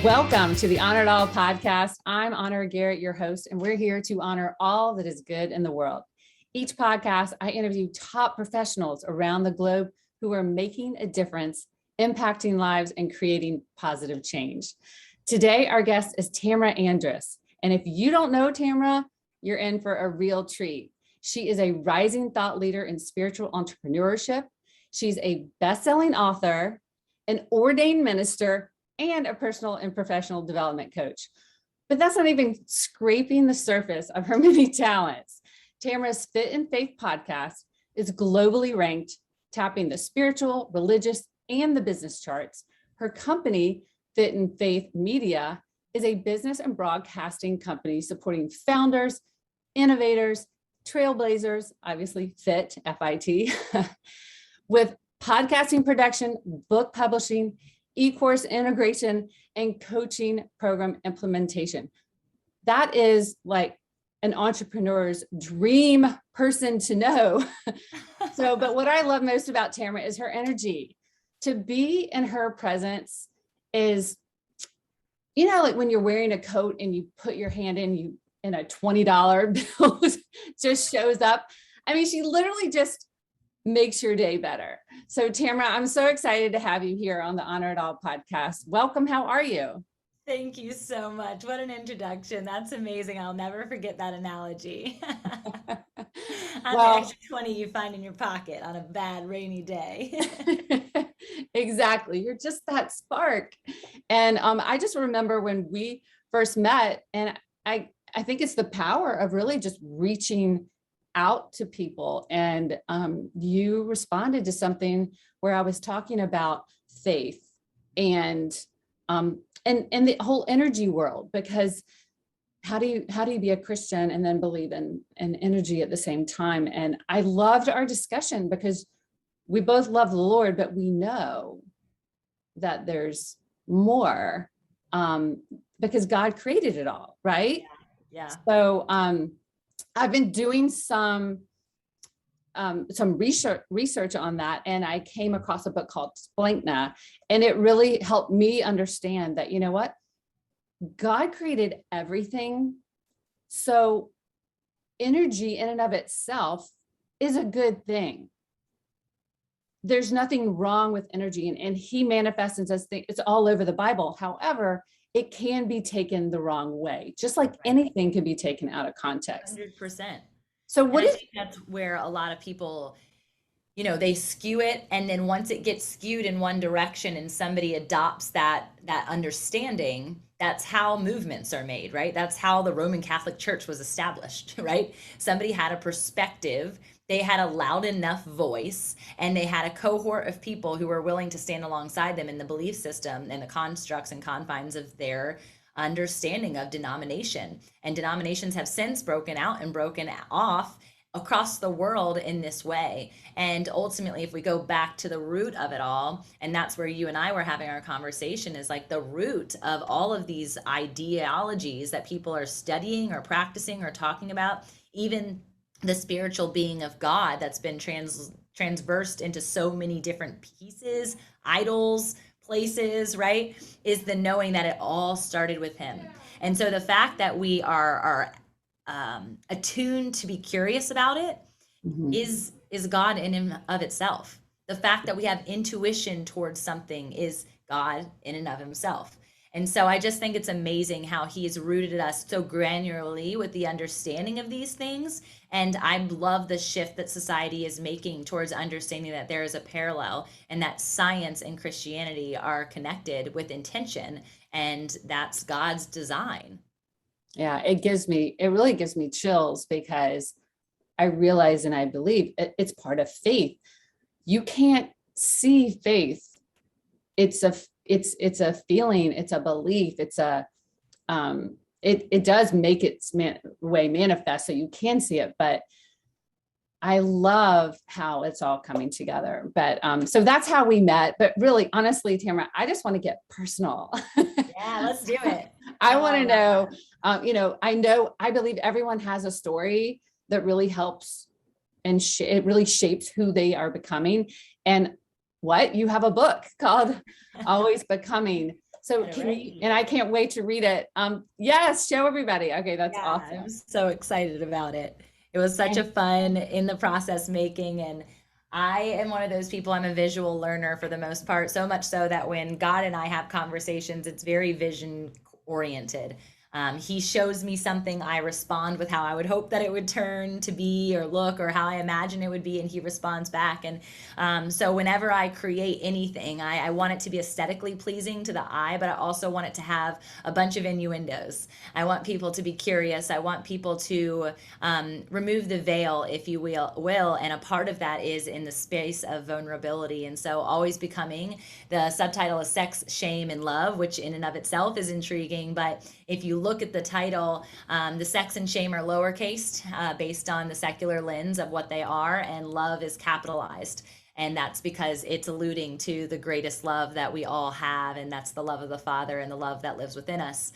Welcome to the Honor It All podcast. I'm Honor Garrett, your host, and we're here to honor all that is good in the world. Each podcast, I interview top professionals around the globe who are making a difference, impacting lives, and creating positive change. Today, our guest is Tamra Andress. And if you don't know Tamra, you're in for a real treat. She is a rising thought leader in spiritual entrepreneurship. She's a best-selling author, an ordained minister, and a personal and professional development coach. But that's not even scraping the surface of her many talents. Tamra's Fit and Faith podcast is globally ranked, tapping the spiritual, religious, and the business charts. Her company, Fit and Faith Media, is a business and broadcasting company supporting founders, innovators, trailblazers, obviously fit, F-I-T, with podcasting production, book publishing, e-course integration, and coaching program implementation. That is like an entrepreneur's dream person to know. But what I love most about Tamra is her energy. To be in her presence is, like when you're wearing a coat and you put your hand in a $20 bill just shows up. I mean, she literally just makes your day better. So Tamra, I'm so excited to have you here on the Honor It All podcast. Welcome. How are you? Thank you so much. What an introduction. That's amazing. I'll never forget that analogy. I'm the extra 20 you find in your pocket on a bad rainy day. Exactly. You're just that spark. And I just remember when we first met, and I think it's the power of really just reaching out to people. And you responded to something where I was talking about faith and the whole energy world, because how do you be a Christian and then believe in energy at the same time? And I loved our discussion because we both love the Lord, but we know that there's more because God created it all, right? Yeah. So I've been doing some research on that, and I came across a book called Splankna, and it really helped me understand that, you know what, God created everything. So energy in and of itself is a good thing. There's nothing wrong with energy, and he manifests as things. It's all over the Bible. However, it can be taken the wrong way, just like anything can be taken out of context. 100%. So I think that's where a lot of people, they skew it. And then once it gets skewed in one direction and somebody adopts that understanding, that's how movements are made, right? That's how the Roman Catholic Church was established, right? Somebody had a perspective, they had a loud enough voice, and they had a cohort of people who were willing to stand alongside them in the belief system and the constructs and confines of their understanding of denomination. And denominations have since broken out and broken off across the world in this way. And ultimately, if we go back to the root of it all, and that's where you and I were having our conversation, is like the root of all of these ideologies that people are studying or practicing or talking about, even the spiritual being of God that's been transversed into so many different pieces, idols, places, right, is the knowing that it all started with him. And so the fact that we are attuned to be curious about it is God in and of itself. The fact that we have intuition towards something is God in and of himself. And so I just think it's amazing how he has rooted us so granularly with the understanding of these things. And I love the shift that society is making towards understanding that there is a parallel and that science and Christianity are connected with intention. And that's God's design. Yeah, it really gives me chills because I realize and I believe it's part of faith. You can't see faith. It's a feeling, it's a belief, it does make its way manifest so you can see it, but I love how it's all coming together. But so that's how we met. But really, honestly, Tamra, I just want to get personal. Yeah, let's do it. I want to know, I believe everyone has a story that really helps and it really shapes who they are becoming. And you have a book called Always Becoming. So Got it can you, right. and I can't wait to read it. Yes, show everybody. Okay, that's Yeah, I'm awesome. so excited about it. It was such a And fun in the process making, and I am one of those people, I'm a visual learner for the most part, so much so that when God and I have conversations, it's very vision oriented. He shows me something, I respond with how I would hope that it would turn to be or look or how I imagine it would be, and he responds back. And so whenever I create anything, I want it to be aesthetically pleasing to the eye, but I also want it to have a bunch of innuendos. I want people to be curious. I want people to remove the veil, if you will. And a part of that is in the space of vulnerability. And so always becoming, the subtitle is Sex, Shame, and Love, which in and of itself is intriguing. But if you look at the title, the sex and shame are lowercase based on the secular lens of what they are, and love is capitalized. And that's because it's alluding to the greatest love that we all have, and that's the love of the Father and the love that lives within us,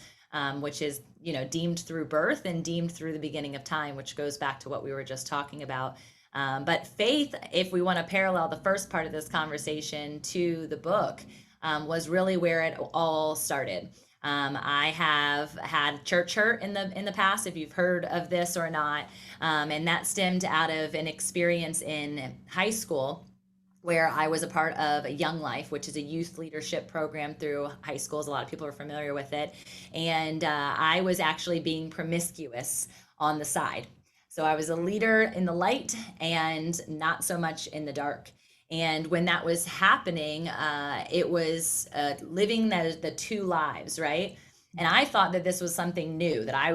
which is, deemed through birth and deemed through the beginning of time, which goes back to what we were just talking about. But faith, if we want to parallel the first part of this conversation to the book, was really where it all started. I have had church hurt in the past, if you've heard of this or not, and that stemmed out of an experience in high school where I was a part of Young Life, which is a youth leadership program through high schools. A lot of people are familiar with it. And I was actually being promiscuous on the side. So I was a leader in the light and not so much in the dark. And when that was happening, it was living the two lives, right? And I thought that this was something new, that I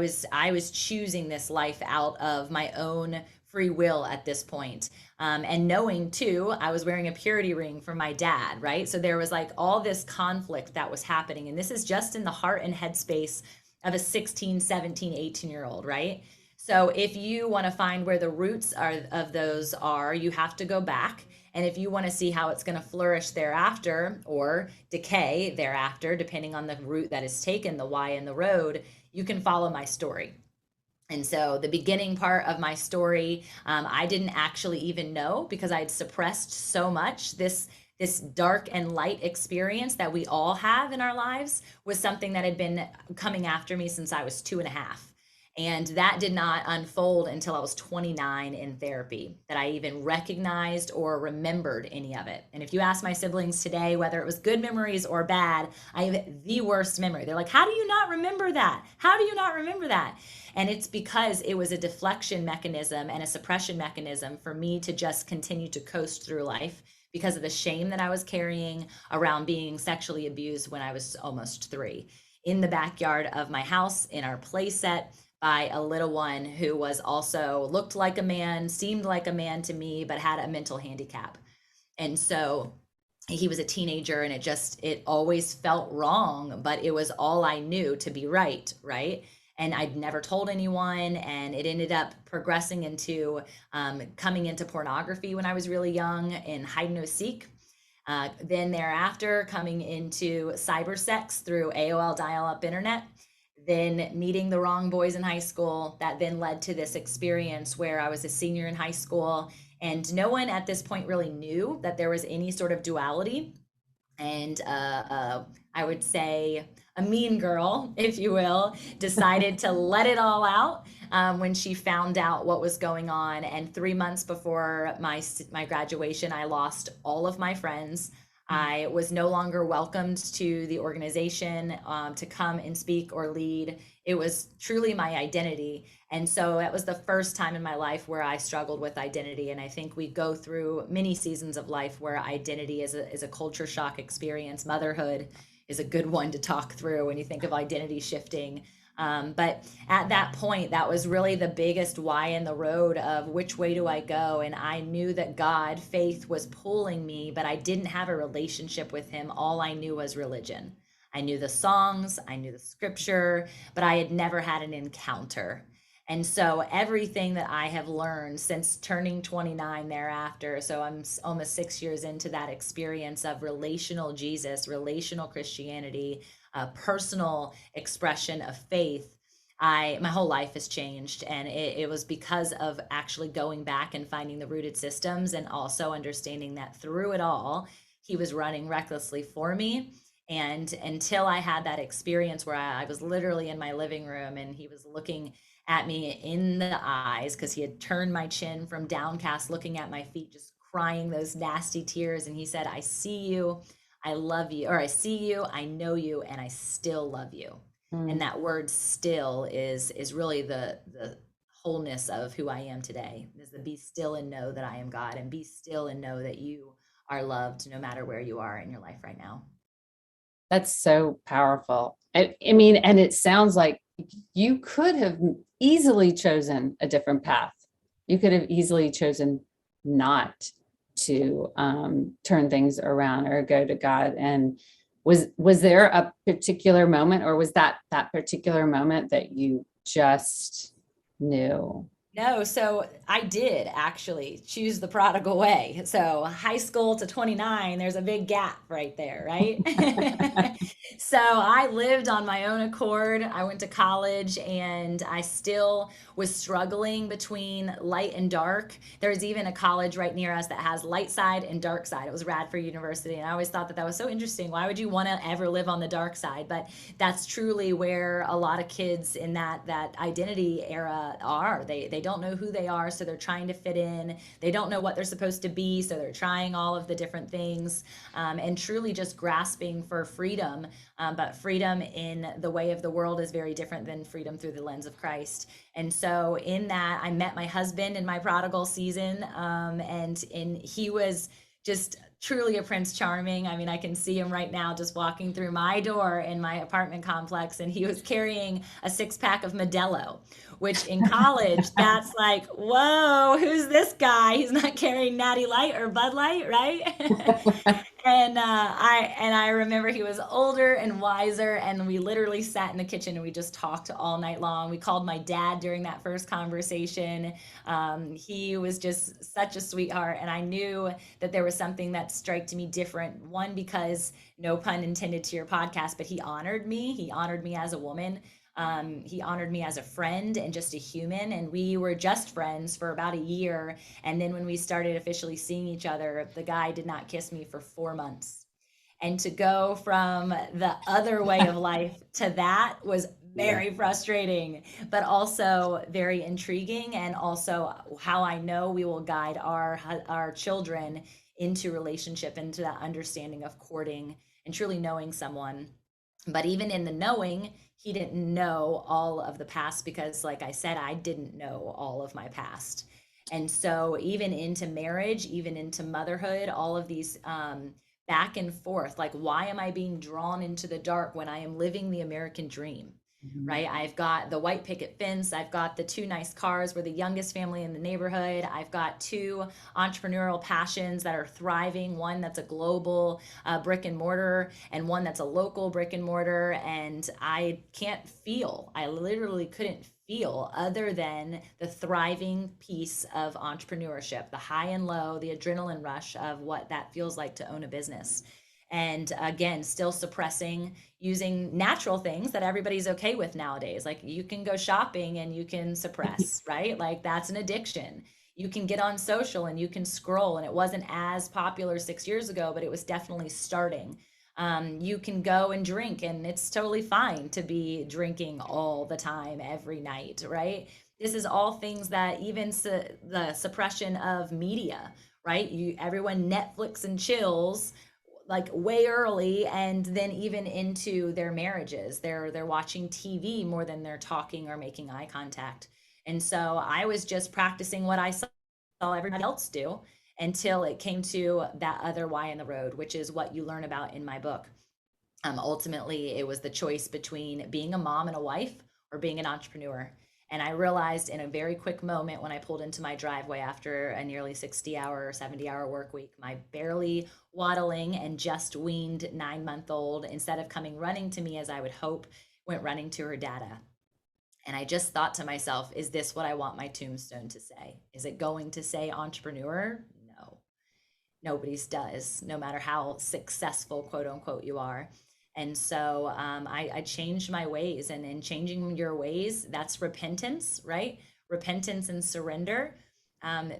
was choosing this life out of my own free will at this point. And knowing too, I was wearing a purity ring from my dad, right? So there was like all this conflict that was happening. And this is just in the heart and head space of a 16, 17, 18-year-old, right? So if you want to find where the roots of those are, you have to go back. And if you want to see how it's going to flourish thereafter or decay thereafter, depending on the route that is taken, the why and the road, you can follow my story. And so the beginning part of my story, I didn't actually even know, because I had suppressed so much. This dark and light experience that we all have in our lives was something that had been coming after me since I was 2.5. And that did not unfold until I was 29 in therapy, that I even recognized or remembered any of it. And if you ask my siblings today, whether it was good memories or bad, I have the worst memory. They're like, how do you not remember that? How do you not remember that? And it's because it was a deflection mechanism and a suppression mechanism for me to just continue to coast through life, because of the shame that I was carrying around being sexually abused when I was almost 3 in the backyard of my house in our play set by a little one who was also looked like a man, seemed like a man to me, but had a mental handicap. And so he was a teenager, and it always felt wrong, but it was all I knew to be right, right? And I'd never told anyone, and it ended up progressing into coming into pornography when I was really young in hide and no seek. Then thereafter, coming into cyber sex through AOL dial-up internet, then meeting the wrong boys in high school. That then led to this experience where I was a senior in high school, and no one at this point really knew that there was any sort of duality. And I would say a mean girl, if you will, decided to let it all out when she found out what was going on. And 3 months before my graduation, I lost all of my friends. I was no longer welcomed to the organization to come and speak or lead. It was truly my identity. And so that was the first time in my life where I struggled with identity. And I think we go through many seasons of life where identity is a culture shock experience. Motherhood is a good one to talk through when you think of identity shifting. But at that point, that was really the biggest why in the road of which way do I go? And I knew that God, faith was pulling me, but I didn't have a relationship with him. All I knew was religion. I knew the songs, I knew the scripture, but I had never had an encounter. And so everything that I have learned since turning 29 thereafter, so I'm almost 6 years into that experience of relational Jesus, relational Christianity, personal expression of faith, my whole life has changed. And it was because of actually going back and finding the rooted systems, and also understanding that through it all, he was running recklessly for me. And until I had that experience where I was literally in my living room and he was looking at me in the eyes because he had turned my chin from downcast, looking at my feet, just crying those nasty tears. And he said, I see you, I love you, or I see you, I know you, and I still love you. And Mm. that word still is really the wholeness of who I am today, is to be still and know that I am God, and be still and know that you are loved no matter where you are in your life right now. That's so powerful. I mean, and it sounds like you could have easily chosen a different path. You could have easily chosen not to turn things around or go to God. And was there a particular moment, or was that particular moment that you just knew? No, so I did actually choose the prodigal way. So high school to 29, there's a big gap right there, right? So I lived on my own accord. I went to college and I still was struggling between light and dark. There's even a college right near us that has light side and dark side. It was Radford University. And I always thought that that was so interesting. Why would you want to ever live on the dark side? But that's truly where a lot of kids in that identity era are. They don't know who they are, so they're trying to fit in. They don't know what they're supposed to be, so they're trying all of the different things, and truly just grasping for freedom. But freedom in the way of the world is very different than freedom through the lens of Christ. And so in that, I met my husband in my prodigal season, and he was just truly a Prince Charming. I mean, I can see him right now just walking through my door in my apartment complex, and he was carrying a 6-pack of Modelo, which in college, that's like, whoa, who's this guy? He's not carrying Natty Light or Bud Light, right? And I remember he was older and wiser, and we literally sat in the kitchen and we just talked all night long. We called my dad during that first conversation. He was just such a sweetheart, and I knew that there was something that struck me different. One, because no pun intended to your podcast, but he honored me. He honored me as a woman. He honored me as a friend and just a human. And we were just friends for about a year. And then when we started officially seeing each other, the guy did not kiss me for 4 months. And to go from the other way of life to that was Yeah. very frustrating, but also very intriguing. And also how I know we will guide our children into relationship, into that understanding of courting and truly knowing someone. But even in the knowing, he didn't know all of the past, because like I said, I didn't know all of my past. And so even into marriage, even into motherhood, all of these back and forth, like, why am I being drawn into the dark when I am living the American dream? Mhm. Right? I've got the white picket fence. I've got the 2 nice cars. We're the youngest family in the neighborhood. I've got 2 entrepreneurial passions that are thriving, one that's a global brick and mortar, and one that's a local brick and mortar. And I literally couldn't feel other than the thriving piece of entrepreneurship, the high and low, the adrenaline rush of what that feels like to own a business. And again, still suppressing, using natural things that everybody's okay with nowadays. Like, you can go shopping and you can suppress, right? Like, that's an addiction. You can get on social and you can scroll, and it wasn't as popular 6 years ago, but it was definitely starting. You can go and drink, and it's totally fine to be drinking all the time, every night, right? This is all things that even the suppression of media, right? Everyone Netflix and chills like way early, and then even into their marriages, they're watching TV more than they're talking or making eye contact. And so I was just practicing what I saw everybody else do, until it came to that other why in the road, which is what you learn about in my book. Ultimately, it was the choice between being a mom and a wife or being an entrepreneur. And I realized in a very quick moment, when I pulled into my driveway after a nearly 60-hour or 70-hour work week, my barely waddling and just weaned 9-month-old, instead of coming running to me as I would hope, went running to her dada. And I just thought to myself, is this what I want my tombstone to say? Is it going to say entrepreneur? No, nobody's does, no matter how successful, quote unquote, you are. And so I changed my ways, and in changing your ways, that's repentance, right? Repentance and surrender.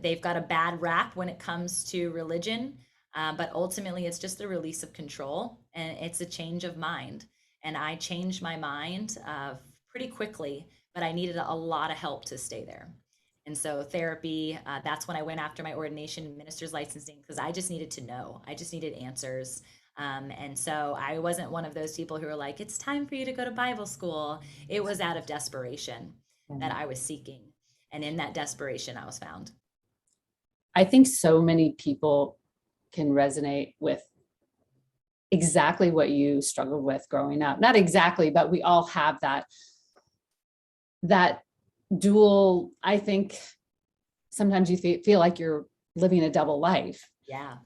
They've got a bad rap when it comes to religion. But ultimately, it's just a release of control, and it's a change of mind. And I changed my mind pretty quickly, but I needed a lot of help to stay there. And so therapy, that's when I went after my ordination and minister's licensing, because I just needed to know. I just needed answers. And so I wasn't one of those people who were like, it's time for you to go to Bible school. It was out of desperation that I was seeking. And in that desperation, I was found. I think so many people can resonate with exactly what you struggled with growing up. Not exactly, but we all have that dual. I think sometimes you feel like you're living a double life. Yeah.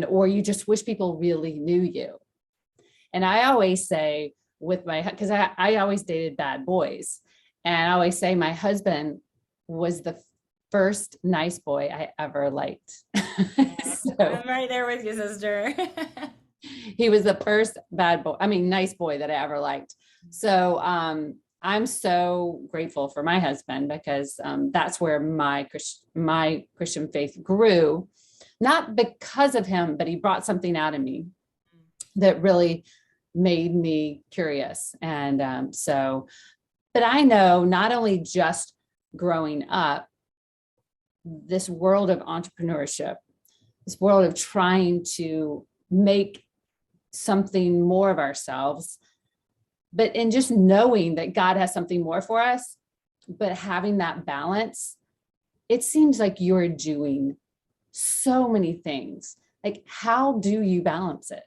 Or you just wish people really knew you. And I always say because I always dated bad boys. And I always say my husband was the first nice boy I ever liked. Yeah, So I'm right there with you, sister. he was the first nice boy that I ever liked. So I'm so grateful for my husband, because that's where my Christian faith grew, not because of him, but he brought something out of me that really made me curious. And but I know not only just growing up, this world of entrepreneurship, this world of trying to make something more of ourselves, but in just knowing that God has something more for us, but having that balance, it seems like you're doing so many things. Like, how do you balance it?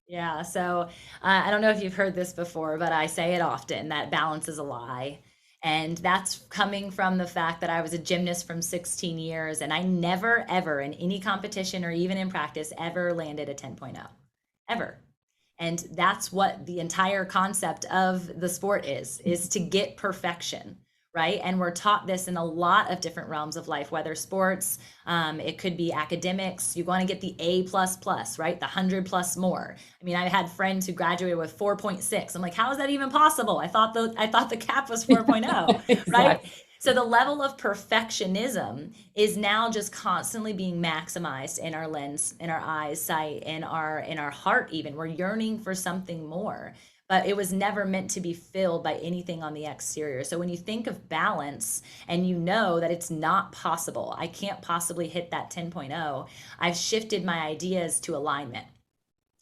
Yeah. So I don't know if you've heard this before, but I say it often that balance is a lie. And that's coming from the fact that I was a gymnast from 16 years, and I never, ever in any competition or even in practice ever landed a 10.0, ever. And that's what the entire concept of the sport is to get perfection, right? And we're taught this in a lot of different realms of life, whether sports, it could be academics. You want to get the A++, right? The 100 plus more. I mean, I had friends who graduated with 4.6. I'm like, how is that even possible? I thought the cap was 4.0, Exactly. right? So the level of perfectionism is now just constantly being maximized in our lens, in our eyes, sight, in our heart even. We're yearning for something more, but it was never meant to be filled by anything on the exterior. So when you think of balance and you know that it's not possible, I can't possibly hit that 10.0, I've shifted my ideas to alignment.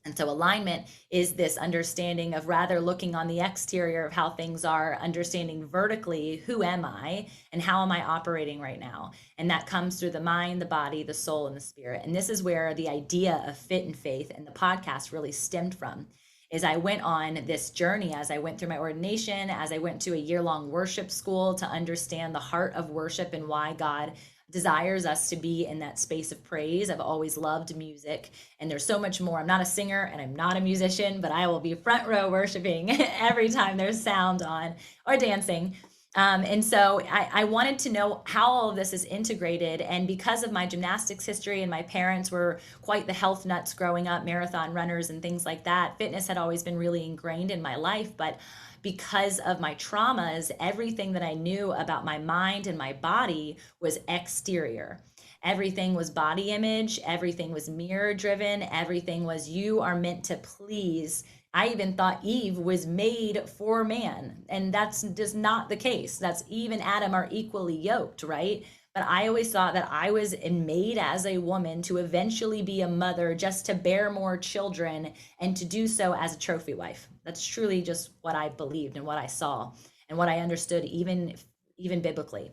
And so alignment is this understanding of rather looking on the exterior of how things are, understanding vertically, who am I and how am I operating right now? And that comes through the mind, the body, the soul, and the spirit. And this is where the idea of Fit and Faith and the podcast really stemmed from. Is I went on this journey as I went through my ordination, as I went to a year-long worship school to understand the heart of worship and why God desires us to be in that space of praise. I've always loved music, and there's so much more. I'm not a singer and I'm not a musician, but I will be front row worshiping every time there's sound on or dancing. And so I wanted to know how all of this is integrated. And because of my gymnastics history, and my parents were quite the health nuts growing up, marathon runners and things like that, fitness had always been really ingrained in my life. But because of my traumas, everything that I knew about my mind and my body was exterior. Everything was body image, everything was mirror driven, everything was you are meant to please. I even thought Eve was made for man, and that's just not the case. That's Eve and Adam are equally yoked, right? But I always thought that I was made as a woman to eventually be a mother, just to bear more children and to do so as a trophy wife. That's truly just what I believed and what I saw and what I understood, even biblically.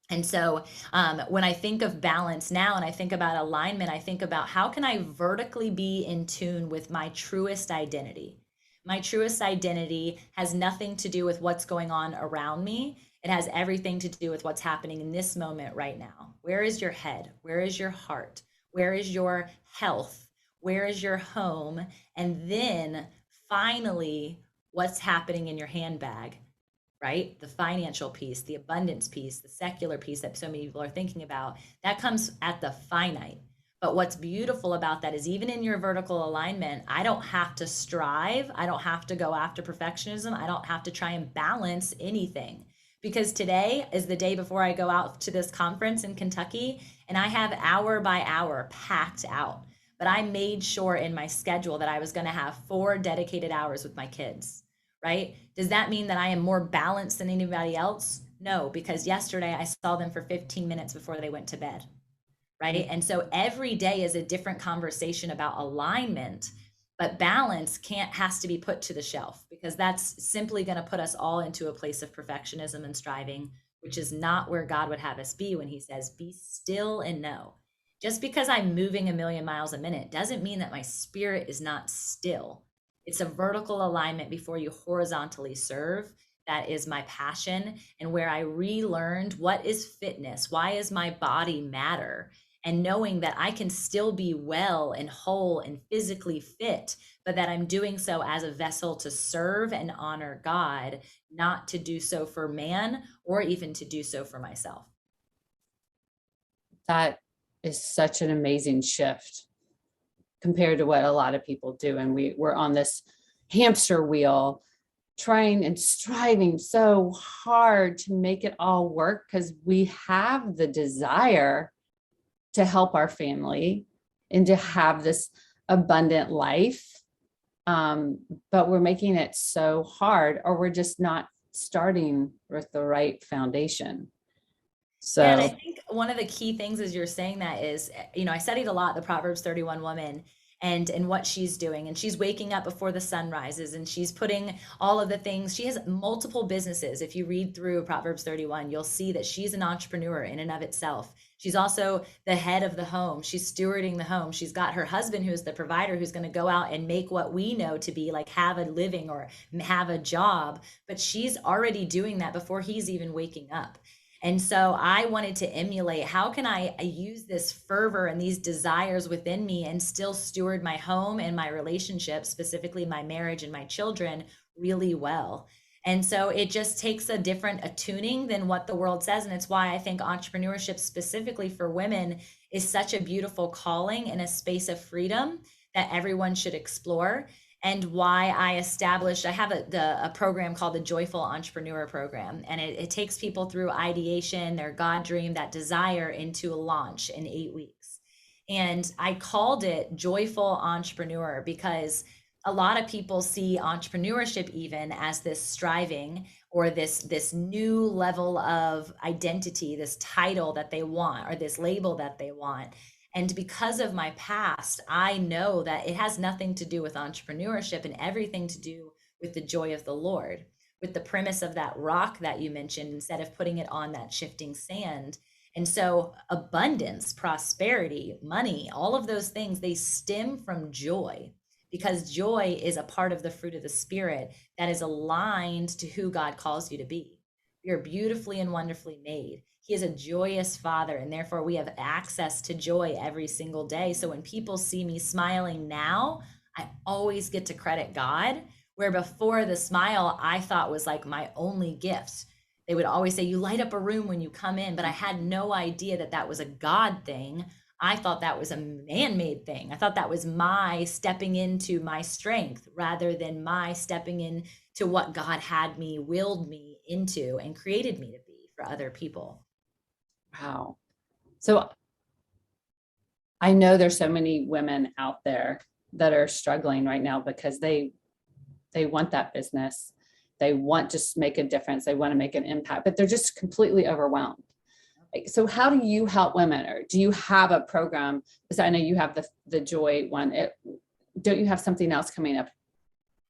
And so when I think of balance now and I think about alignment, I think about how can I vertically be in tune with my truest identity? My truest identity has nothing to do with what's going on around me. It has everything to do with what's happening in this moment right now. Where is your head? Where is your heart? Where is your health? Where is your home? And then finally, what's happening in your handbag? Right? The financial piece, the abundance piece, the secular piece that so many people are thinking about, that comes at the finite. But what's beautiful about that is even in your vertical alignment, I don't have to strive. I don't have to go after perfectionism. I don't have to try and balance anything, because today is the day before I go out to this conference in Kentucky, and I have hour by hour packed out. But I made sure in my schedule that I was going to have 4 dedicated hours with my kids, right? Does that mean that I am more balanced than anybody else? No, because yesterday I saw them for 15 minutes before they went to bed, right? And so every day is a different conversation about alignment, but balance has to be put to the shelf, because that's simply going to put us all into a place of perfectionism and striving, which is not where God would have us be when he says, be still and know. Just because I'm moving a million miles a minute doesn't mean that my spirit is not still. It's a vertical alignment before you horizontally serve. That is my passion, and where I relearned what is fitness, why is my body matter, and knowing that I can still be well and whole and physically fit, but that I'm doing so as a vessel to serve and honor God, not to do so for man or even to do so for myself. That is such an amazing shift compared to what a lot of people do. And we're on this hamster wheel, trying and striving so hard to make it all work, because we have the desire to help our family and to have this abundant life. But we're making it so hard, or we're just not starting with the right foundation. So yeah, and I think one of the key things as you're saying that is, I studied a lot the Proverbs 31 woman and what she's doing. And she's waking up before the sun rises, and she's putting all of the things. She has multiple businesses. If you read through Proverbs 31, you'll see that she's an entrepreneur in and of itself. She's also the head of the home. She's stewarding the home. She's got her husband, who's the provider, who's going to go out and make what we know to be like have a living or have a job. But she's already doing that before he's even waking up. And so I wanted to emulate, how can I use this fervor and these desires within me and still steward my home and my relationships, specifically my marriage and my children, really well. And so it just takes a different attuning than what the world says. And it's why I think entrepreneurship specifically for women is such a beautiful calling and a space of freedom that everyone should explore. And why I have a program called the Joyful Entrepreneur Program. And it takes people through ideation, their God dream, that desire, into a launch in 8 weeks. And I called it Joyful Entrepreneur because a lot of people see entrepreneurship even as this striving or this new level of identity, this title that they want, or this label that they want. And because of my past, I know that it has nothing to do with entrepreneurship and everything to do with the joy of the Lord, with the premise of that rock that you mentioned, instead of putting it on that shifting sand. And so abundance, prosperity, money, all of those things, they stem from joy, because joy is a part of the fruit of the Spirit that is aligned to who God calls you to be. You're beautifully and wonderfully made. He is a joyous Father, and therefore we have access to joy every single day. So when people see me smiling now, I always get to credit God, where before the smile I thought was like my only gift. They would always say, you light up a room when you come in, but I had no idea that that was a God thing. I thought that was a man-made thing. I thought that was my stepping into my strength rather than my stepping into what God had me, willed me into, and created me to be for other people. Wow. So I know there's so many women out there that are struggling right now because they want that business. They want to make a difference. They want to make an impact, but they're just completely overwhelmed. So how do you help women, or do you have a program? Because I know you have the Joy one. Don't you have something else coming up?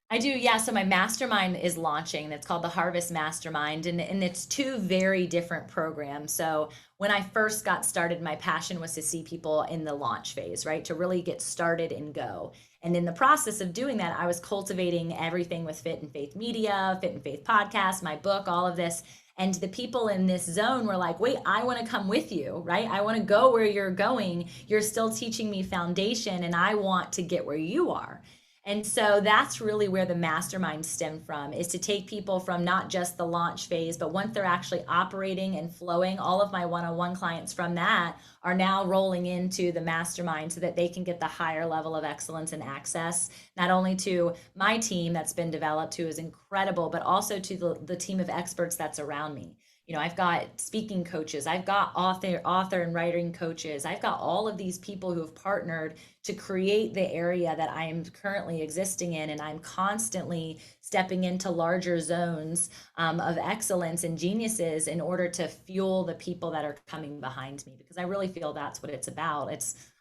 I do, yeah. So my mastermind is launching. It's called the Harvest Mastermind, and it's 2 very different programs. So when I first got started, my passion was to see people in the launch phase, right? To really get started and go. And in the process of doing that, I was cultivating everything with Fit and Faith Media, Fit and Faith Podcast, my book, all of this. And the people in this zone were like, wait, I want to come with you, right? I want to go where you're going. You're still teaching me foundation, and I want to get where you are. And so that's really where the mastermind stem from, is to take people from not just the launch phase, but once they're actually operating and flowing. All of my one-on-one clients from that are now rolling into the mastermind so that they can get the higher level of excellence and access, not only to my team that's been developed, who is incredible, but also to the team of experts that's around me. I've got speaking coaches, I've got author and writing coaches, I've got all of these people who have partnered to create the area that I am currently existing in, and I'm constantly stepping into larger zones of excellence and geniuses in order to fuel the people that are coming behind me, because I really feel that's what it's about.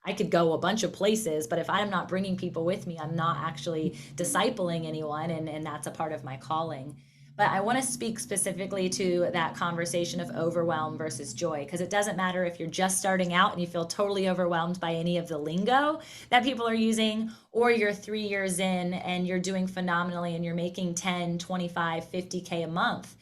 I could go a bunch of places, but if I'm not bringing people with me, I'm not actually discipling anyone, and that's a part of my calling. But I want to speak specifically to that conversation of overwhelm versus joy, because it doesn't matter if you're just starting out and you feel totally overwhelmed by any of the lingo that people are using, or you're 3 years in and you're doing phenomenally and you're making 10, 25, 50K a month.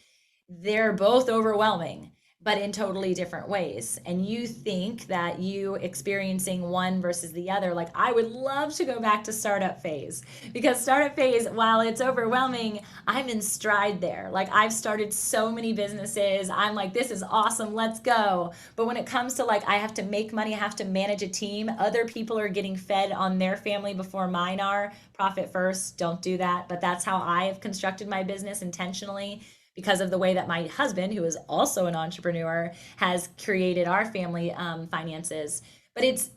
They're both overwhelming, but in totally different ways. And you think that you experiencing one versus the other, like, I would love to go back to startup phase, because startup phase, while it's overwhelming, I'm in stride there. Like, I've started so many businesses. I'm like, this is awesome, let's go. But when it comes to, like, I have to make money, I have to manage a team, other people are getting fed on their family before mine are. Profit first, don't do that. But that's how I have constructed my business intentionally, because of the way that my husband, who is also an entrepreneur, has created our family finances. But it's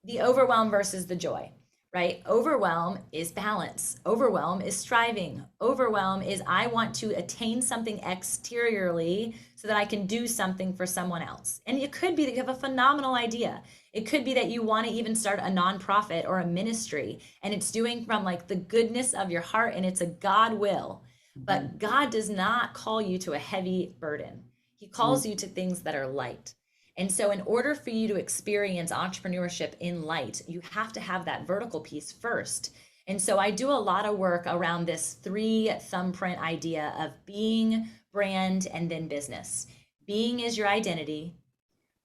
the overwhelm versus the joy, right? Overwhelm is balance. Overwhelm is striving. Overwhelm is, I want to attain something exteriorly so that I can do something for someone else. And it could be that you have a phenomenal idea. It could be that you want to even start a nonprofit or a ministry, and it's doing from, like, the goodness of your heart, and it's a God will. But God does not call you to a heavy burden. He calls you to things that are light. And so, in order for you to experience entrepreneurship in light, you have to have that vertical piece first. And so, I do a lot of work around this 3 thumbprint idea of being, brand, and then business. Being is your identity.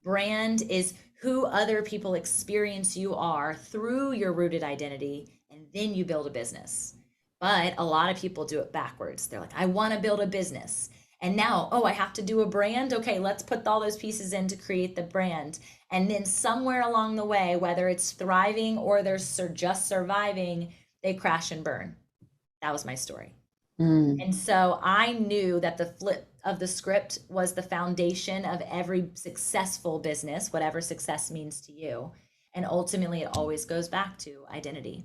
Brand is who other people experience you are through your rooted identity. And then you build a business. But a lot of people do it backwards. They're like, I want to build a business. And now, oh, I have to do a brand. Okay, let's put all those pieces in to create the brand. And then somewhere along the way, whether it's thriving or they're just surviving, they crash and burn. That was my story. And so I knew that the flip of the script was the foundation of every successful business, whatever success means to you. And ultimately, it always goes back to identity.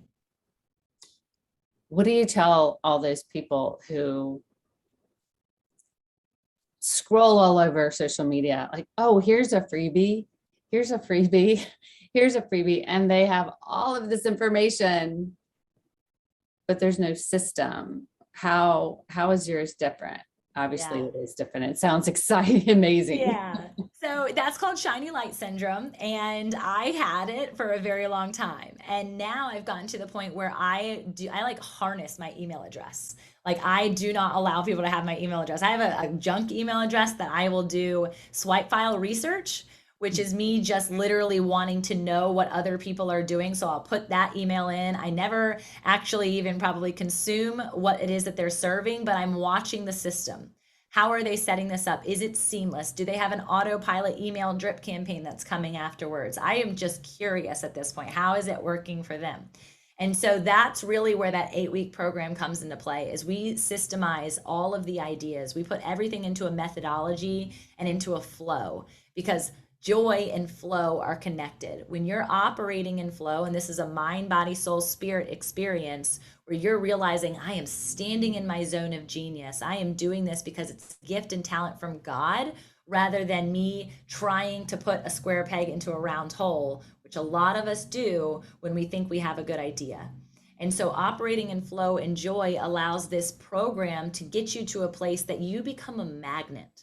What do you tell all those people who scroll all over social media, like, oh, here's a freebie, here's a freebie, here's a freebie, and they have all of this information, but there's no system? How is yours different? Obviously, it is different. It sounds exciting, amazing. Yeah. So that's called shiny light syndrome. And I had it for a very long time. And now I've gotten to the point where I like harness my email address. Like, I do not allow people to have my email address. I have a junk email address that I will do swipe file research, which is me just literally wanting to know what other people are doing. So I'll put that email in. I never actually even probably consume what it is that they're serving, but I'm watching the system. How are they setting this up? Is it seamless? Do they have an autopilot email drip campaign that's coming afterwards? I am just curious at this point. How is it working for them? And so that's really where that 8-week program comes into play, is we systemize all of the ideas. We put everything into a methodology and into a flow, because joy and flow are connected. When you're operating in flow, and this is a mind, body, soul, spirit experience, where you're realizing, I am standing in my zone of genius. I am doing this because it's gift and talent from God, rather than me trying to put a square peg into a round hole, which a lot of us do when we think we have a good idea. And so operating in flow and joy allows this program to get you to a place that you become a magnet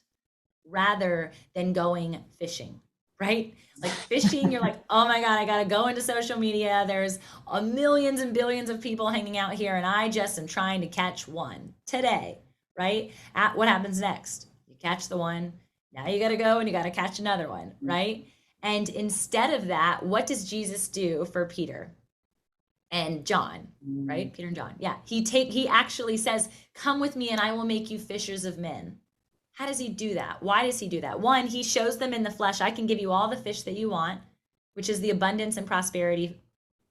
rather than going fishing, right? Like fishing, you're like, oh my God, I got to go into social media. There's millions and billions of people hanging out here, and I just am trying to catch one today, right? What happens next? You catch the one. Now you got to go and you got to catch another one, right? And instead of that, what does Jesus do for Peter? and John, right? Peter and John. Yeah. He actually says, "Come with me and I will make you fishers of men." How does he do that? Why does he do that? One, he shows them in the flesh, I can give you all the fish that you want, which is the abundance and prosperity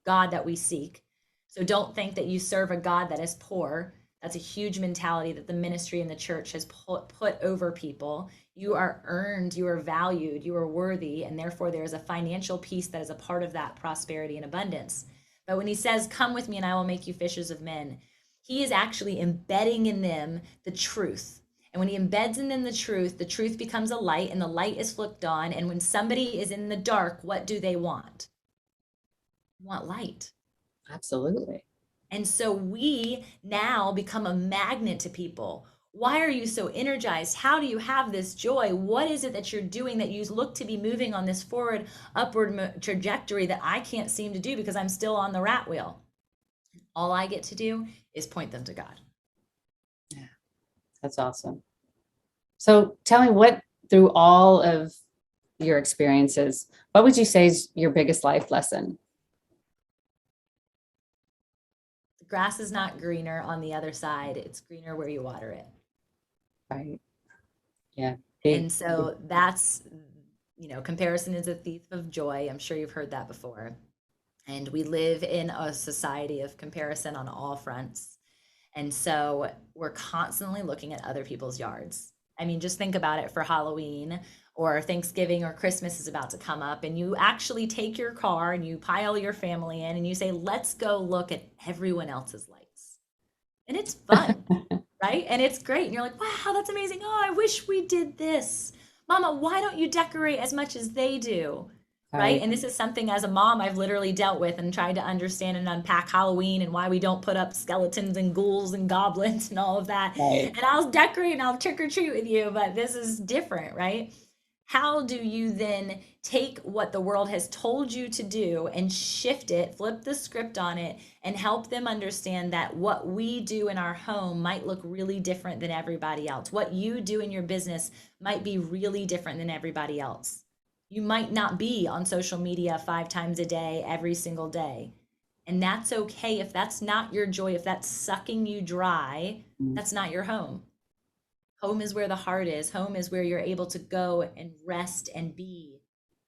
God that we seek. So don't think that you serve a God that is poor. That's a huge mentality that the ministry and the church has put over people. You are earned, you are valued, you are worthy, and therefore there is a financial piece that is a part of that prosperity and abundance. But when he says, "Come with me and I will make you fishers of men," he is actually embedding in them the truth. And when he embeds in them the truth becomes a light, and the light is flipped on. And when somebody is in the dark, what do they want? They want light. Absolutely. And so we now become a magnet to people. Why are you so energized? How do you have this joy? What is it that you're doing that you look to be moving on this forward, upward trajectory that I can't seem to do because I'm still on the rat wheel? All I get to do is point them to God. Yeah, that's awesome. So tell me, what, through all of your experiences, what would you say is your biggest life lesson? The grass is not greener on the other side. It's greener where you water it. Right. Yeah. And so that's, comparison is a thief of joy. I'm sure you've heard that before. And we live in a society of comparison on all fronts. And so we're constantly looking at other people's yards. I mean, just think about it for Halloween or Thanksgiving or Christmas is about to come up, and you actually take your car and you pile your family in and you say, "Let's go look at everyone else's lights." And it's fun, right? And it's great. And you're like, "Wow, that's amazing. Oh, I wish we did this. Mama, why don't you decorate as much as they do?" Right? And this is something as a mom I've literally dealt with and tried to understand and unpack Halloween and why we don't put up skeletons and ghouls and goblins and all of that. Right. And I'll decorate and I'll trick or treat with you, but this is different, right? How do you then take what the world has told you to do and shift it, flip the script on it, and help them understand that what we do in our home might look really different than everybody else? What you do in your business might be really different than everybody else. You might not be on social media 5 times a day, every single day. And that's okay if that's not your joy, if that's sucking you dry, that's not your home. Home is where the heart is. Home is where you're able to go and rest and be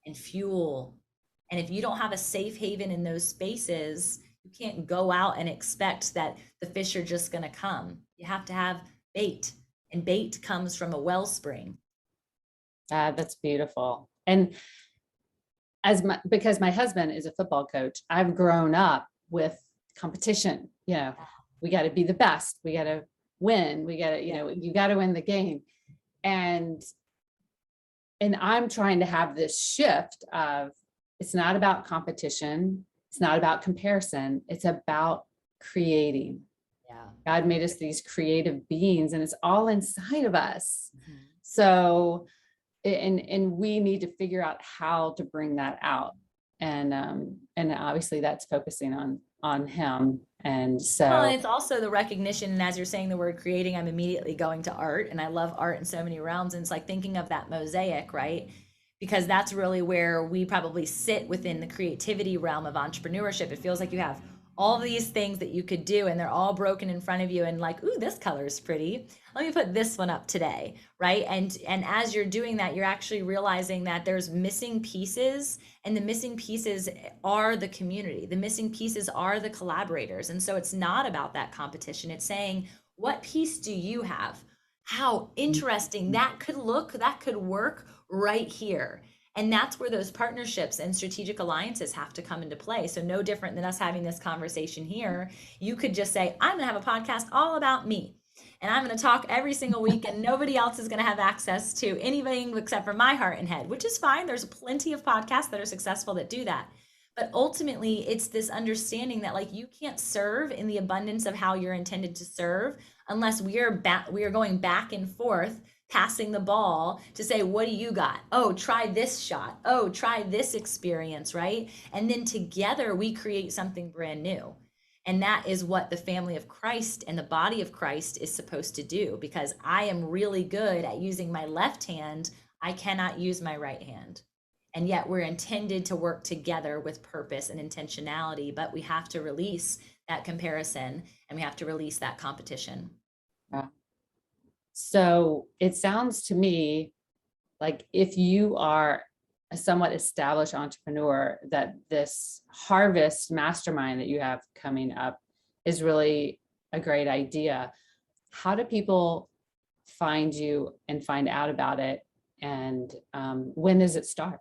and fuel. And if you don't have a safe haven in those spaces, you can't go out and expect that the fish are just going to come. You have to have bait, and bait comes from a wellspring. That's beautiful. And because my husband is a football coach, I've grown up with competition. We got to be the best. We got to win. We got to, you got to win the game. And I'm trying to have this shift of, it's not about competition. It's not about comparison. It's about creating. Yeah. God made us these creative beings, and it's all inside of us. Mm-hmm. So, and we need to figure out how to bring that out. And obviously that's focusing on him. And so, well, and it's also the recognition. And as you're saying the word creating, I'm immediately going to art, and I love art in so many realms. And it's like thinking of that mosaic, right? Because that's really where we probably sit within the creativity realm of entrepreneurship. It feels like you have all these things that you could do, and they're all broken in front of you, and like, ooh, this color is pretty. Let me put this one up today, right? And as you're doing that, you're actually realizing that there's missing pieces, and the missing pieces are the community. The missing pieces are the collaborators. And so it's not about that competition. It's saying, what piece do you have? How interesting that could look, that could work right here. And that's where those partnerships and strategic alliances have to come into play. So no different than us having this conversation here. You could just say, I'm going to have a podcast all about me. And I'm going to talk every single week, and nobody else is going to have access to anything except for my heart and head, which is fine. There's plenty of podcasts that are successful that do that. But ultimately, it's this understanding that like you can't serve in the abundance of how you're intended to serve unless we are going back and forth, passing the ball to say, what do you got? Oh, try this shot. Oh, try this experience, right? And then together we create something brand new. And that is what the family of Christ and the body of Christ is supposed to do, because I am really good at using my left hand. I cannot use my right hand. And yet we're intended to work together with purpose and intentionality, but we have to release that comparison and we have to release that competition. Yeah. So it sounds to me like if you are a somewhat established entrepreneur, that this harvest mastermind that you have coming up is really a great idea. How do people find you and find out about it? And when does it start?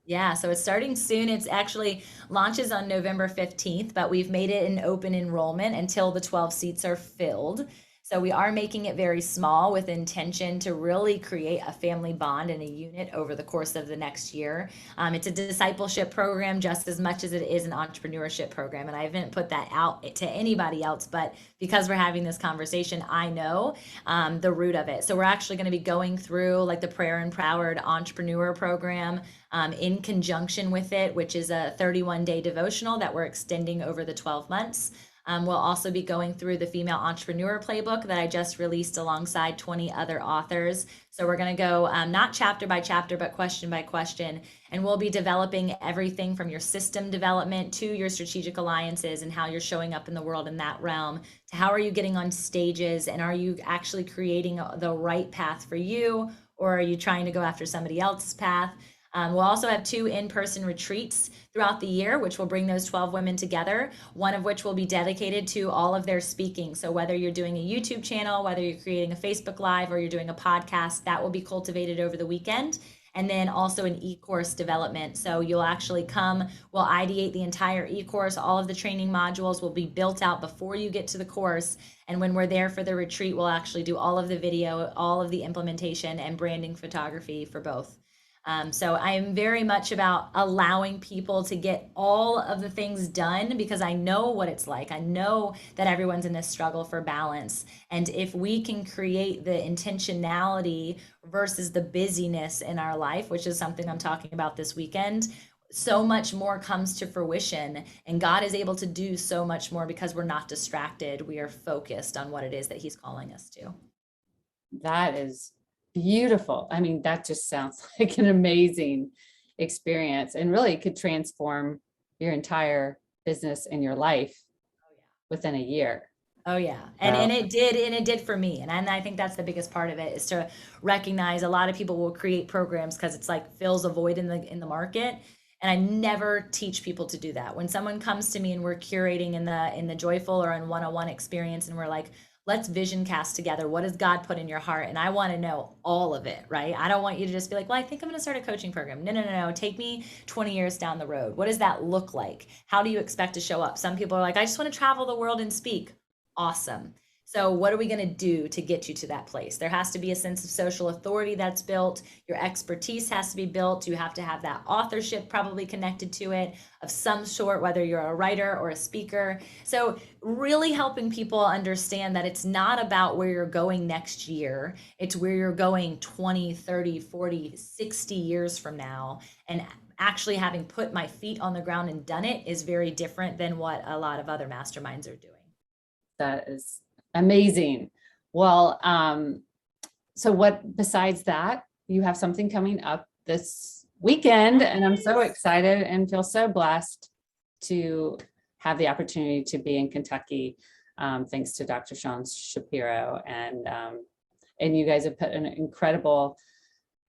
Yeah, so it's starting soon. It's actually launches on November 15th, but we've made it an open enrollment until the 12 seats are filled. So we are making it very small with intention to really create a family bond and a unit over the course of the next year. It's a discipleship program just as much as it is an entrepreneurship program. And I haven't put that out to anybody else, but because we're having this conversation, I know the root of it. So we're actually going to be going through like the Prayer Empowered Entrepreneur Program in conjunction with it, which is a 31-day devotional that we're extending over the 12 months. We'll also be going through the Female Entrepreneur Playbook that I just released alongside 20 other authors. So we're going to go not chapter by chapter, but question by question. And we'll be developing everything from your system development to your strategic alliances and how you're showing up in the world in that realm, to how are you getting on stages and are you actually creating the right path for you, or are you trying to go after somebody else's path? We'll also have 2 in-person retreats throughout the year, which will bring those 12 women together, one of which will be dedicated to all of their speaking. So whether you're doing a YouTube channel, whether you're creating a Facebook Live, or you're doing a podcast, that will be cultivated over the weekend. And then also an e-course development. So you'll actually come, we'll ideate the entire e-course. All of the training modules will be built out before you get to the course. And when we're there for the retreat, we'll actually do all of the video, all of the implementation and branding photography for both. So I am very much about allowing people to get all of the things done because I know what it's like. I know that everyone's in this struggle for balance. And if we can create the intentionality versus the busyness in our life, which is something I'm talking about this weekend, so much more comes to fruition. And God is able to do so much more because we're not distracted. We are focused on what it is that He's calling us to. That is beautiful. I mean, that just sounds like an amazing experience and really could transform your entire business and your life within a year. Oh yeah. And it did for me. And I think that's the biggest part of it is to recognize a lot of people will create programs because it's like fills a void in the market. And I never teach people to do that. When someone comes to me and we're curating in the joyful or in one-on-one experience and we're like, let's vision cast together. What does God put in your heart? And I want to know all of it, right? I don't want you to just be like, well, I think I'm going to start a coaching program. No. Take me 20 years down the road. What does that look like? How do you expect to show up? Some people are like, I just want to travel the world and speak. Awesome. So what are we going to do to get you to that place? There has to be a sense of social authority that's built. Your expertise has to be built. You have to have that authorship probably connected to it of some sort, whether you're a writer or a speaker. So really helping people understand that it's not about where you're going next year. It's where you're going 20, 30, 40, 60 years from now. And actually having put my feet on the ground and done it is very different than what a lot of other masterminds are doing. That is amazing. Well, so what besides that, you have something coming up this weekend, and I'm so excited and feel so blessed to have the opportunity to be in Kentucky, thanks to Dr. Sean Shapiro, and you guys have put an incredible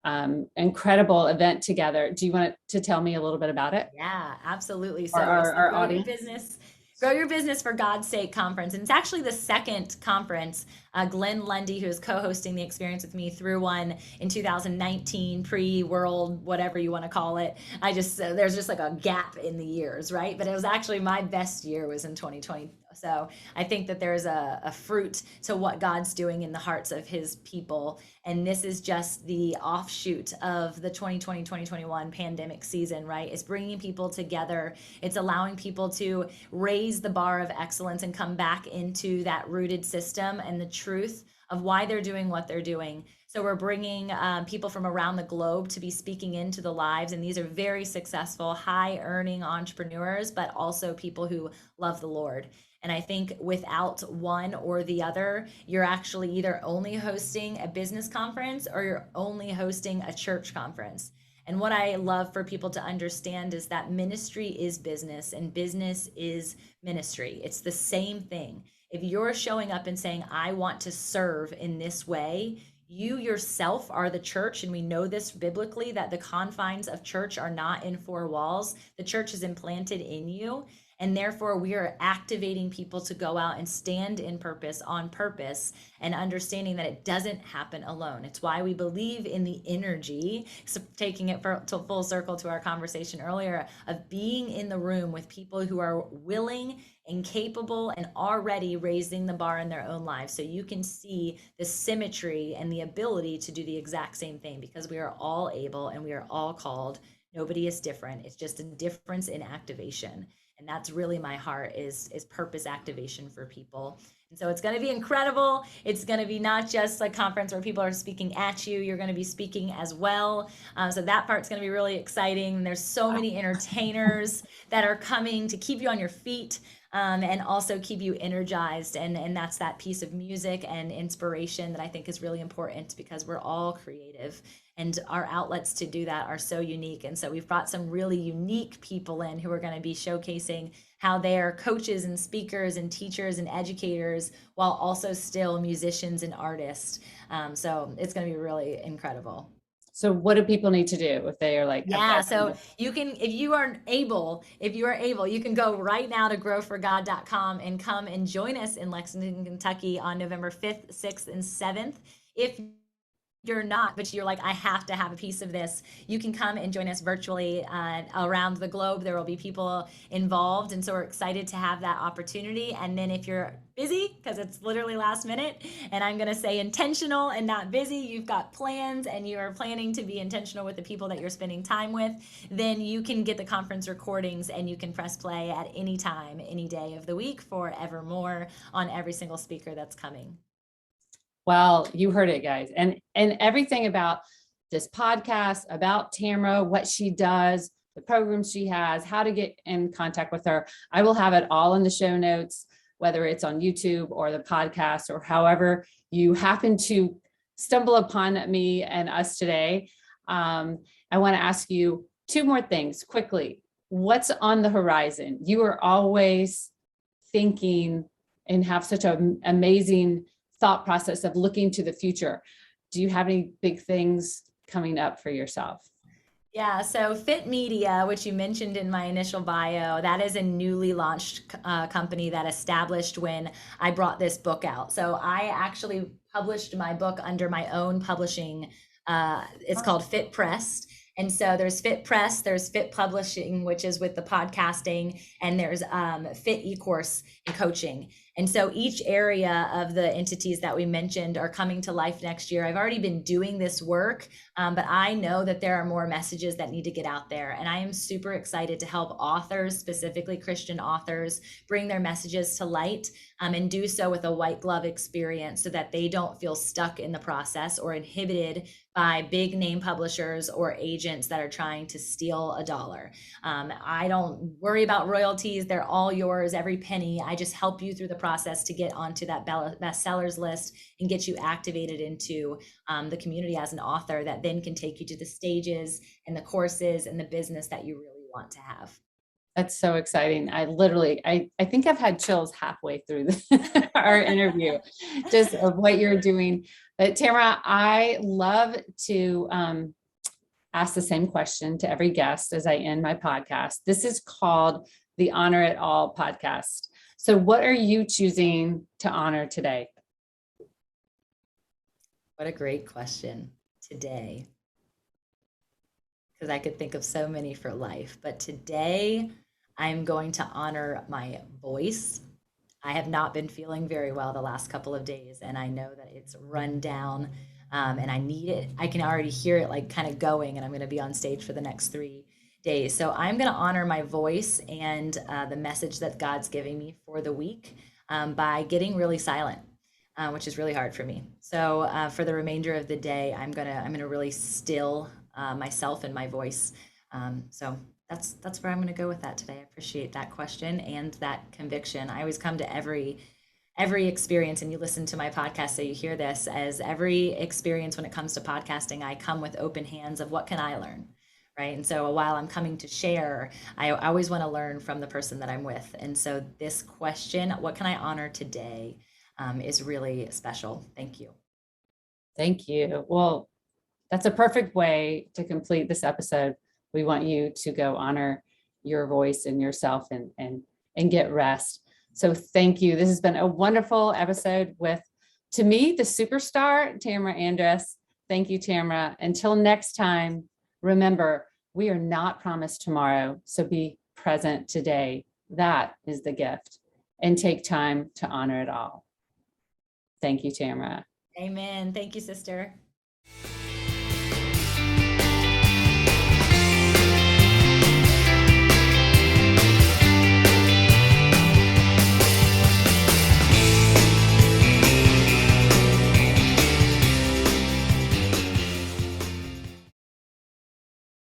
event together. Do you want to tell me a little bit about it? Yeah, absolutely. So our audience. Grow Your Business for God's Sake conference. And it's actually the second conference. Glenn Lundy, who is co-hosting the experience with me, threw one in 2019, pre-world, whatever you want to call it. There's just like a gap in the years, right? But it was actually my best year was in 2020. So I think that there's a fruit to what God's doing in the hearts of His people. And this is just the offshoot of the 2020-2021 pandemic season, right? It's bringing people together. It's allowing people to raise the bar of excellence and come back into that rooted system and the truth of why they're doing what they're doing. So we're bringing people from around the globe to be speaking into the lives. And these are very successful, high earning entrepreneurs, but also people who love the Lord. And I think without one or the other, you're actually either only hosting a business conference or you're only hosting a church conference. And what I love for people to understand is that ministry is business and business is ministry. It's the same thing. If you're showing up and saying, I want to serve in this way, you yourself are the church. And we know this biblically, that the confines of church are not in four walls. The church is implanted in you. And therefore, we are activating people to go out and stand in purpose, on purpose, and understanding that it doesn't happen alone. It's why we believe in the energy, so taking it to full circle to our conversation earlier, of being in the room with people who are willing and capable and already raising the bar in their own lives. So you can see the symmetry and the ability to do the exact same thing, because we are all able and we are all called. Nobody is different. It's just a difference in activation. And that's really my heart, is purpose activation for people. And so it's going to be incredible. It's going to be not just a conference where people are speaking at you. You're going to be speaking as well. So that part's going to be really exciting. There's so many entertainers that are coming to keep you on your feet, and also keep you energized. And that's that piece of music and inspiration that I think is really important, because we're all creative. And our outlets to do that are so unique. And so we've brought some really unique people in who are going to be showcasing how they are coaches and speakers and teachers and educators, while also still musicians and artists. So it's going to be really incredible. So what do people need to do if they are like, yeah, so you can, if you are able, you can go right now to growforgod.com and come and join us in Lexington, Kentucky on November 5th, 6th, and 7th. If you're not, but you're like, I have to have a piece of this, you can come and join us virtually around the globe. There will be people involved. And so we're excited to have that opportunity. And then if you're busy, because it's literally last minute, and I'm going to say intentional and not busy, you've got plans and you are planning to be intentional with the people that you're spending time with, then you can get the conference recordings and you can press play at any time, any day of the week, forevermore, on every single speaker that's coming. Well, you heard it, guys. And everything about this podcast, about Tamra, what she does, the programs she has, how to get in contact with her, I will have it all in the show notes, whether it's on YouTube or the podcast, or however you happen to stumble upon me and us today. I want to ask you two more things quickly. What's on the horizon? You are always thinking and have such an amazing thought process of looking to the future. Do you have any big things coming up for yourself? Yeah, so Fit Media, which you mentioned in my initial bio, that is a newly launched company that established when I brought this book out. So I actually published my book under my own publishing. It's called Fit Pressed. And so there's Fit Press, there's Fit Publishing, which is with the podcasting, and there's Fit eCourse and coaching. And so each area of the entities that we mentioned are coming to life next year. I've already been doing this work, but I know that there are more messages that need to get out there. And I am super excited to help authors, specifically Christian authors, bring their messages to light, and do so with a white glove experience, so that they don't feel stuck in the process or inhibited by big name publishers or agents that are trying to steal a dollar. I don't worry about royalties. They're all yours, every penny. I just help you through the process to get onto that bestsellers list and get you activated into the community as an author, that then can take you to the stages and the courses and the business that you really want to have. That's so exciting. I think I've had chills halfway through our interview, just of what you're doing. But Tamra, I love to ask the same question to every guest as I end my podcast. This is called the Honor It All podcast. So what are you choosing to honor today? What a great question today, because I could think of so many for life. But today, I'm going to honor my voice. I have not been feeling very well the last couple of days, and I know that it's run down, and I need it. I can already hear it like kind of going, and I'm going to be on stage for the next 3 days. So I'm going to honor my voice and the message that God's giving me for the week by getting really silent, which is really hard for me. So for the remainder of the day, I'm gonna really still myself and my voice. So that's where I'm going to go with that today. I appreciate that question and that conviction. I always come to every experience, and you listen to my podcast, so you hear this, as every experience when it comes to podcasting, I come with open hands of what can I learn right? And so while I'm coming to share, I always want to learn from the person that I'm with. And so this question, what can I honor today, is really special. Thank you. Thank you. Well, that's a perfect way to complete this episode. We want you to go honor your voice and yourself and get rest. So thank you. This has been a wonderful episode with, to me, the superstar, Tamra Andress. Thank you, Tamra. Until next time, remember, we are not promised tomorrow. So be present today. That is the gift. And take time to honor it all. Thank you, Tamra. Amen. Thank you, sister.